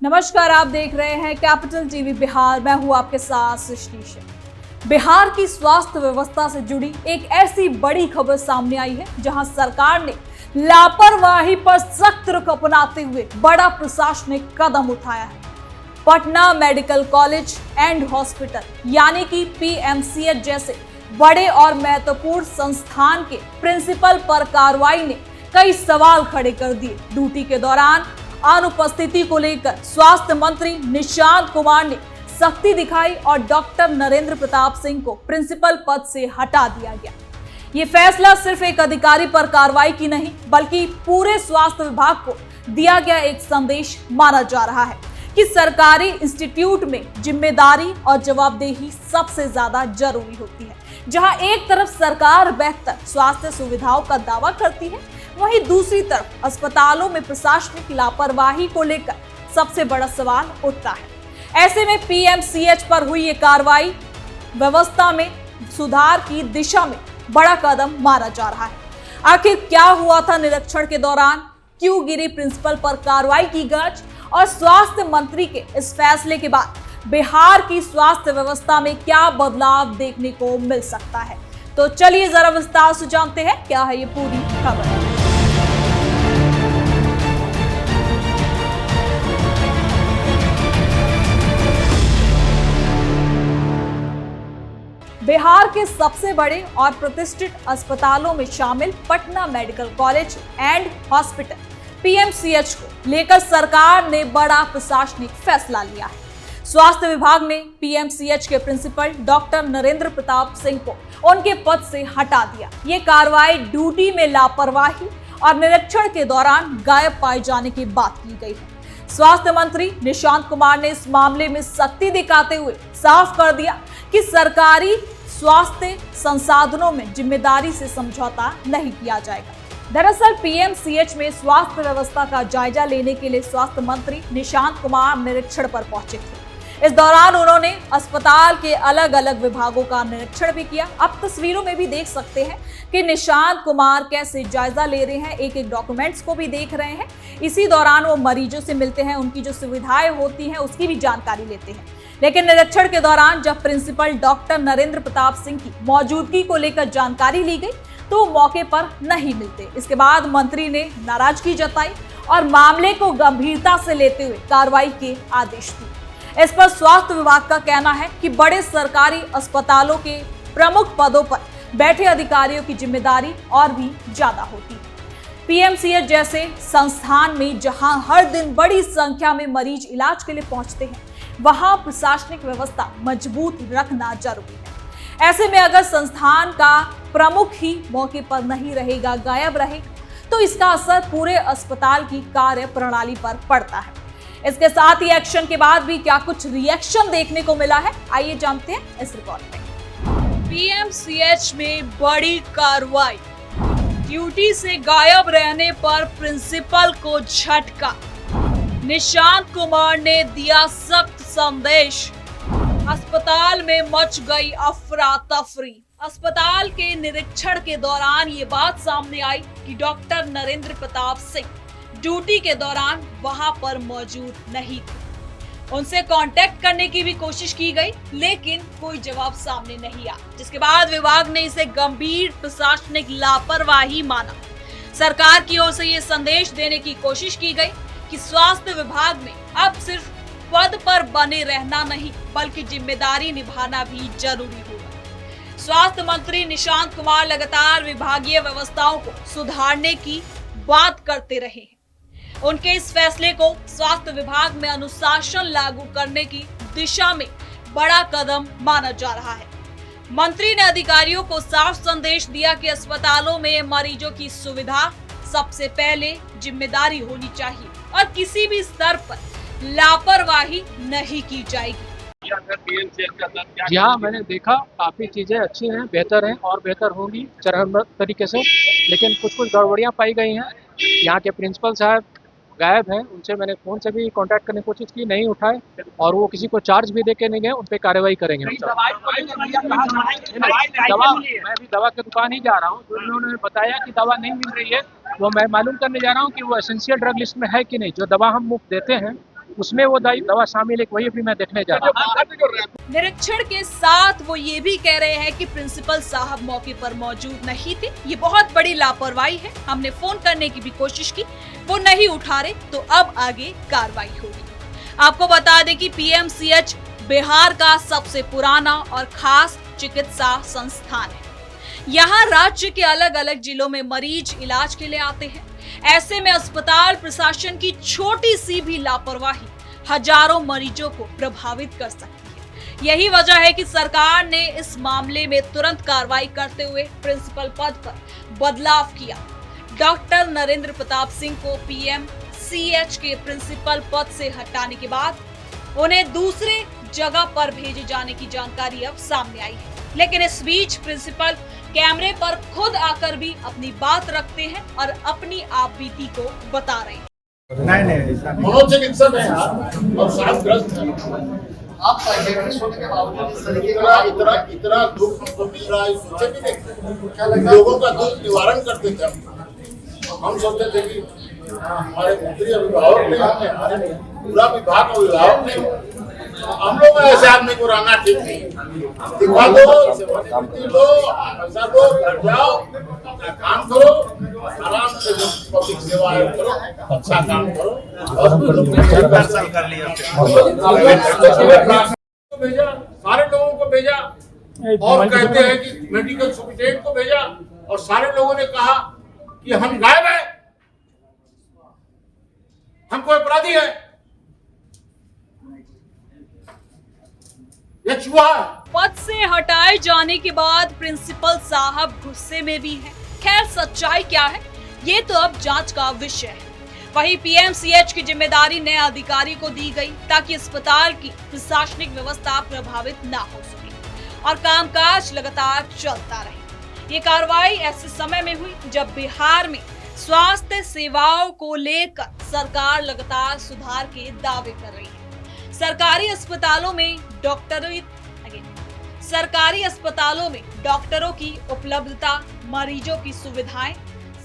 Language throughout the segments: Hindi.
नमस्कार, आप देख रहे हैं कैपिटल टीवी बिहार। मैं हूं आपके साथ सृष्टि। बिहार की स्वास्थ्य व्यवस्था से जुड़ी एक ऐसी बड़ी खबर सामने आई है जहां सरकार ने लापरवाही पर सख्त रुख अपनाते हुए बड़ा प्रशासनिक कदम उठाया है। Patna medical college and hospital यानी कि पीएमसीएच जैसे बड़े और महत्वपूर्ण संस्थान के प्रिंसिपल पर कार्रवाई ने कई सवाल खड़े कर दिए। ड्यूटी के दौरान अनुपस्थिति को लेकर स्वास्थ्य मंत्री निशांत कुमार ने सख्ती दिखाई और डॉक्टर नरेंद्र प्रताप सिंह को प्रिंसिपल पद से हटा दिया गया। ये फैसला सिर्फ एक अधिकारी पर कार्रवाई की नहीं बल्कि पूरे स्वास्थ्य विभाग को दिया गया एक संदेश माना जा रहा है कि सरकारी इंस्टीट्यूट में जिम्मेदारी और जवाबदेही सबसे ज्यादा जरूरी होती है। जहां एक तरफ सरकार बेहतर स्वास्थ्य सुविधाओं का दावा करती है, वहीं दूसरी तरफ अस्पतालों में प्रशासनिक लापरवाही को लेकर सबसे बड़ा सवाल उठता है। ऐसे में पीएमसीएच पर हुई ये कार्रवाई व्यवस्था में सुधार की दिशा में बड़ा कदम माना जा रहा है। आखिर क्या हुआ था निरीक्षण के दौरान, क्यों गिरी प्रिंसिपल पर कार्रवाई की गाज और स्वास्थ्य मंत्री के इस फैसले के बाद बिहार की स्वास्थ्य व्यवस्था में क्या बदलाव देखने को मिल सकता है, तो चलिए जरा विस्तार से जानते हैं क्या है ये पूरी खबर। बिहार के सबसे बड़े और प्रतिष्ठित अस्पतालों में शामिल Patna medical college and hospital PMCH को लेकर सरकार ने बड़ा प्रशासनिक फैसला लिया है। स्वास्थ्य विभाग ने पीएमसीएच के प्रिंसिपल डॉक्टर नरेंद्र प्रताप सिंह को उनके पद से हटा दिया। ये कार्रवाई ड्यूटी में लापरवाही और निरीक्षण के दौरान गायब पाए जाने की बात की गई है। स्वास्थ्य मंत्री निशांत कुमार ने इस मामले में सख्ती दिखाते हुए साफ कर दिया कि सरकारी स्वास्थ्य संसाधनों में जिम्मेदारी से समझौता नहीं किया जाएगा। दरअसल पीएमसीएच में स्वास्थ्य व्यवस्था का जायजा लेने के लिए स्वास्थ्य मंत्री निशांत कुमार निरीक्षण पर पहुंचे थे। इस दौरान उन्होंने अस्पताल के अलग अलग विभागों का निरीक्षण भी किया। आप तस्वीरों में भी देख सकते हैं कि निशांत कुमार कैसे जायजा ले रहे हैं, एक एक डॉक्यूमेंट्स को भी देख रहे हैं। इसी दौरान वो मरीजों से मिलते हैं, उनकी जो सुविधाएं होती हैं उसकी भी जानकारी लेते हैं। लेकिन निरीक्षण के दौरान जब प्रिंसिपल डॉक्टर नरेंद्र प्रताप सिंह की मौजूदगी को लेकर जानकारी ली गई तो मौके पर नहीं मिलते। इसके बाद मंत्री ने नाराजगी जताई और मामले को गंभीरता से लेते हुए कार्रवाई के आदेश दिए। इस पर स्वास्थ्य विभाग का कहना है कि बड़े सरकारी अस्पतालों के प्रमुख पदों पर बैठे अधिकारियों की जिम्मेदारी और भी ज्यादा होती है। पीएमसीएच जैसे संस्थान में जहां हर दिन बड़ी संख्या में मरीज इलाज के लिए पहुंचते हैं, वहां प्रशासनिक व्यवस्था मजबूत रखना जरूरी है। ऐसे में अगर संस्थान का प्रमुख ही मौके पर नहीं रहेगा, गायब रहेगा, तो इसका असर पूरे अस्पताल की कार्य प्रणाली पर पड़ता है। इसके साथ ही एक्शन के बाद भी क्या कुछ रिएक्शन देखने को मिला है, आइए जानते हैं इस रिपोर्ट में। पीएमसीएच में बड़ी कार्रवाई, ड्यूटी से गायब रहने पर प्रिंसिपल को झटका, निशांत कुमार ने दिया सख्त संदेश, अस्पताल में मच गई अफरा तफरी। अस्पताल के निरीक्षण के दौरान ये बात सामने आई कि डॉक्टर नरेंद्र प्रताप सिंह ड्यूटी के दौरान वहां पर मौजूद नहीं थे। उनसे कांटेक्ट करने की भी कोशिश की गई लेकिन कोई जवाब सामने नहीं आया, जिसके बाद विभाग ने इसे गंभीर प्रशासनिक लापरवाही माना। सरकार की ओर से ये संदेश देने की कोशिश की गई कि स्वास्थ्य विभाग में अब सिर्फ पद पर बने रहना नहीं बल्कि जिम्मेदारी निभाना भी जरूरी होगा। स्वास्थ्य मंत्री निशांत कुमार लगातार विभागीय व्यवस्थाओं को सुधारने की बात करते रहे हैं। उनके इस फैसले को स्वास्थ्य विभाग में अनुशासन लागू करने की दिशा में बड़ा कदम माना जा रहा है। मंत्री ने अधिकारियों को साफ संदेश दिया कि अस्पतालों में मरीजों की सुविधा सबसे पहले जिम्मेदारी होनी चाहिए और किसी भी स्तर पर लापरवाही नहीं की जाएगी। जी हाँ, मैंने देखा काफ़ी चीज़ें अच्छी हैं, बेहतर हैं और बेहतर होंगी चरणबद्ध तरीके से, लेकिन कुछ गड़बड़ियाँ पाई गई हैं। यहाँ के प्रिंसिपल साहब गायब हैं, उनसे मैंने फ़ोन से भी कांटेक्ट करने की कोशिश की, नहीं उठाए और वो किसी को चार्ज भी दे के नहीं गए। उन पर कार्रवाई करेंगे। मैं भी दवा की दुकान ही जा रहा हूँ, जो उन्होंने बताया कि दवा नहीं मिल रही है, वो मैं मालूम करने जा रहा हूँ कि वो एसेंशियल ड्रग लिस्ट में है कि नहीं। जो दवा हम मुफ्त देते हैं उसमें वो दवा शामिल है, वही भी मैं देखने जा रहा हूँ। निरीक्षण के साथ वो ये भी कह रहे हैं कि प्रिंसिपल साहब मौके पर मौजूद नहीं थे। ये बहुत बड़ी लापरवाही है। हमने फोन करने की भी कोशिश की, वो नहीं उठा रहे, तो अब आगे कार्रवाई होगी। आपको बता दें कि पीएमसीएच बिहार का सबसे पुराना और खास चिकित्सा संस्थान है। यहाँ राज्य के अलग अलग जिलों में मरीज इलाज के लिए आते हैं। ऐसे में अस्पताल प्रशासन की छोटी सी भी लापरवाही हजारों मरीजों को प्रभावित कर सकती है। यही वजह है कि सरकार ने इस मामले में तुरंत कार्रवाई करते हुए प्रिंसिपल पद पर बदलाव किया। डॉक्टर नरेंद्र प्रताप सिंह को पीएमसीएच के प्रिंसिपल पद से हटाने के बाद उन्हें दूसरे जगह पर भेजे जाने की जानकारी अब सामने आई है। लेकिन इस बीच प्रिंसिपल कैमरे पर खुद आकर भी अपनी बात रखते हैं और अपनी आपबीती को बता रहे हैं। नहीं मनोचिकित्सक है यार और साहब ग्रस्त है। आप होने के बावजूद इतना दुख हमको मिल रहा है, सोचे भी नहीं। क्या लगा लोगों का दुख निवारण करते थे हम सोचते थे कि हमारे मंत्री अभिभावक ने, पूरा विभाग का अभिभावक ने, हम लोग ऐसे आदमी को रहना ठीक नहीं। दिखा दो, सेवानिवृत्ति लो, पैसा दो, घर जाओ, अपना काम करो, आराम से पब्लिक सेवा करो, अच्छा काम करो। भेजा, सारे लोगों को भेजा और कहते हैं कि मेडिकल सुपरिटेंडेंट को भेजा और सारे लोगों ने कहा कि हम गायब हैं, हम कोई अपराधी है, ये चुहा है। पद से हटाए जाने के बाद प्रिंसिपल साहब गुस्से में भी हैं। खैर सच्चाई क्या है ये तो अब जांच का विषय है। वहीं पीएमसीएच की जिम्मेदारी नए अधिकारी को दी गई ताकि अस्पताल की प्रशासनिक व्यवस्था प्रभावित ना हो सके और कामकाज लगातार चलता रहे। ये कार्रवाई ऐसे समय में हुई जब बिहार में स्वास्थ्य सेवाओं को लेकर सरकार लगातार सुधार के दावे कर रही है। सरकारी अस्पतालों में डॉक्टरों की उपलब्धता, मरीजों की सुविधाएं,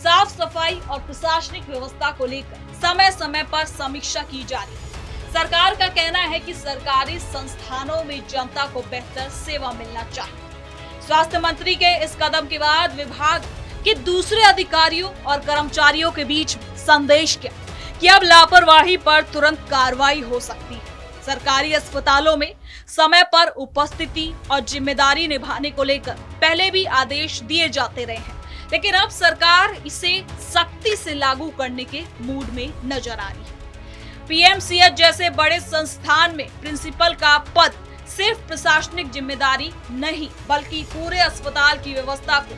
साफ सफाई और प्रशासनिक व्यवस्था को लेकर समय समय पर समीक्षा की जा रही है। सरकार का कहना है कि सरकारी संस्थानों में जनता को बेहतर सेवा मिलना चाहिए। स्वास्थ्य मंत्री के इस कदम के बाद विभाग के दूसरे अधिकारियों और कर्मचारियों के बीच संदेश क्या कि अब लापरवाही पर तुरंत कार्रवाई हो सकती है। सरकारी अस्पतालों में समय पर उपस्थिति और जिम्मेदारी निभाने को लेकर पहले भी आदेश दिए जाते रहे हैं, लेकिन अब सरकार इसे सख्ती से लागू करने के मूड में नजर आ रही है। पीएमसीएच जैसे बड़े संस्थान में प्रिंसिपल का पद सिर्फ प्रशासनिक जिम्मेदारी नहीं बल्कि पूरे अस्पताल की व्यवस्था को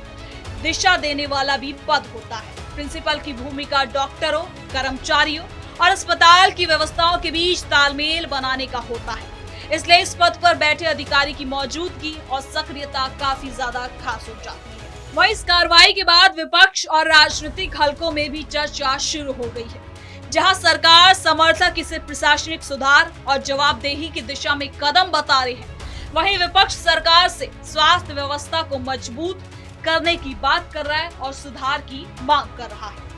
दिशा देने वाला भी पद होता है। प्रिंसिपल की भूमिका डॉक्टरों, कर्मचारियों और अस्पताल की व्यवस्थाओं के बीच तालमेल बनाने का होता है। इसलिए इस पद पर बैठे अधिकारी की मौजूदगी और सक्रियता काफी ज्यादा खास हो जाती है। वहीं इस कार्रवाई के बाद विपक्ष और राजनीतिक हलकों में भी चर्चा शुरू हो गई है। जहां सरकार समर्थक इसे प्रशासनिक सुधार और जवाबदेही की दिशा में कदम बता रहे हैं, वहीं विपक्ष सरकार से स्वास्थ्य व्यवस्था को मजबूत करने की बात कर रहा है और सुधार की मांग कर रहा है।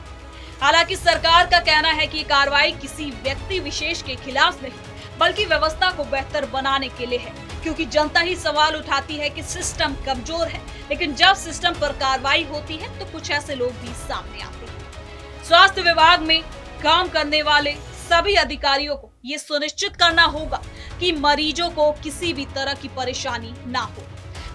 हालांकि सरकार का कहना है कि कार्रवाई किसी व्यक्ति विशेष के खिलाफ नहीं बल्कि व्यवस्था को बेहतर बनाने के लिए है, क्योंकि जनता ही सवाल उठाती है कि सिस्टम कमजोर है, लेकिन जब सिस्टम पर कार्रवाई होती है तो कुछ ऐसे लोग भी सामने आते हैं। स्वास्थ्य विभाग में काम करने वाले सभी अधिकारियों को ये सुनिश्चित करना होगा कि मरीजों को किसी भी तरह की परेशानी ना हो।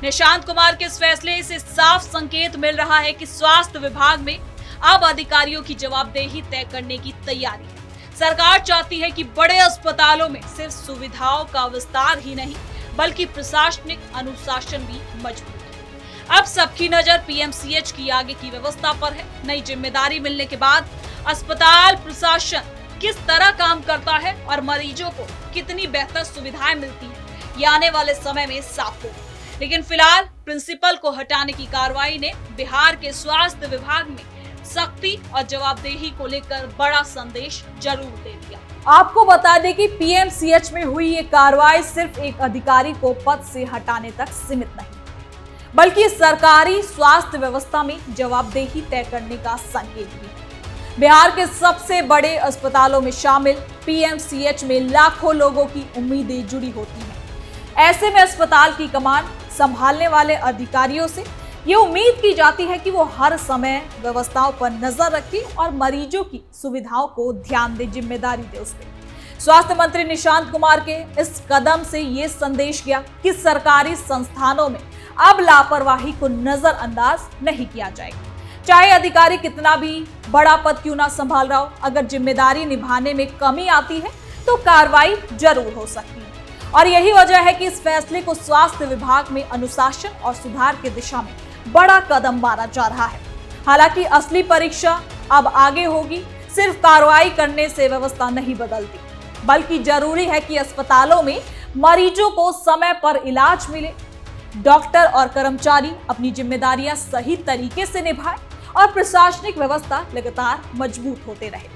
निशांत कुमार के इस फैसले से साफ संकेत मिल रहा है कि स्वास्थ्य विभाग में अब अधिकारियों की जवाबदेही तय करने की तैयारी है। सरकार चाहती है कि बड़े अस्पतालों में सिर्फ सुविधाओं का विस्तार ही नहीं बल्कि प्रशासनिक अनुशासन भी मजबूत हो। अब सबकी नजर पीएमसीएच की आगे की व्यवस्था पर है। नई जिम्मेदारी मिलने के बाद अस्पताल प्रशासन किस तरह काम करता है और मरीजों को कितनी बेहतर सुविधाएं मिलती है, ये आने वाले समय में साफ होगा। लेकिन फिलहाल प्रिंसिपल को हटाने की कार्रवाई ने बिहार के स्वास्थ्य विभाग में सख्ती और जवाबदेही को लेकर बड़ा संदेश जरूर दे दिया। आपको बता दें कि पीएमसीएच में हुई ये कार्रवाई सिर्फ एक अधिकारी को पद से हटाने तक सीमित नहीं बल्कि सरकारी स्वास्थ्य व्यवस्था में जवाबदेही तय करने का संकेत भी है। बिहार के सबसे बड़े अस्पतालों में शामिल पीएमसीएच में लाखों लोगों की उम्मीदें जुड़ी होती हैं। ऐसे में अस्पताल की कमान संभालने वाले अधिकारियों से ये उम्मीद की जाती है कि वो हर समय व्यवस्थाओं पर नजर रखें और मरीजों की सुविधाओं को ध्यान दे, जिम्मेदारी दे उस पर। स्वास्थ्य मंत्री निशांत कुमार के इस कदम से ये संदेश गया कि सरकारी संस्थानों में अब लापरवाही को नजरअंदाज नहीं किया जाएगा। चाहे अधिकारी कितना भी बड़ा पद क्यों ना संभाल रहा हो, अगर जिम्मेदारी निभाने में कमी आती है तो कार्रवाई जरूर हो सकती है। और यही वजह है कि इस फैसले को स्वास्थ्य विभाग में अनुशासन और सुधार की दिशा में बड़ा कदम माना जा रहा है। हालांकि असली परीक्षा अब आगे होगी। सिर्फ कार्रवाई करने से व्यवस्था नहीं बदलती, बल्कि जरूरी है कि अस्पतालों में मरीजों को समय पर इलाज मिले, डॉक्टर और कर्मचारी अपनी जिम्मेदारियां सही तरीके से निभाएं और प्रशासनिक व्यवस्था लगातार मजबूत होते रहे।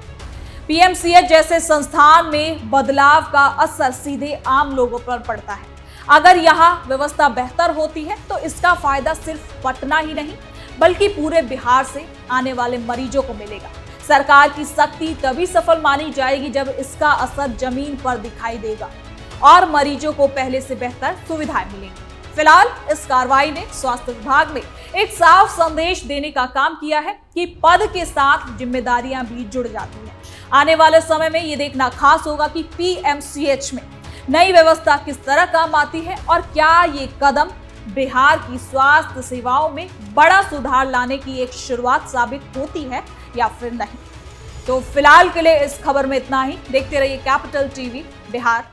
पीएमसीएच जैसे संस्थान में बदलाव का असर सीधे आम लोगों पर पड़ता है। अगर यहाँ व्यवस्था बेहतर होती है तो इसका फायदा सिर्फ पटना ही नहीं बल्कि पूरे बिहार से आने वाले मरीजों को मिलेगा। सरकार की सख्ती तभी सफल मानी जाएगी जब इसका असर जमीन पर दिखाई देगा और मरीजों को पहले से बेहतर सुविधाएं मिलेंगी। फिलहाल इस कार्रवाई ने स्वास्थ्य विभाग में एक साफ संदेश देने का काम किया है कि पद के साथ जिम्मेदारियां भी जुड़ जाती हैं। आने वाले समय में ये देखना खास होगा कि पीएमसीएच में नई व्यवस्था किस तरह काम आती है और क्या ये कदम बिहार की स्वास्थ्य सेवाओं में बड़ा सुधार लाने की एक शुरुआत साबित होती है या फिर नहीं। तो फिलहाल के लिए इस खबर में इतना ही। देखते रहिए कैपिटल टीवी बिहार।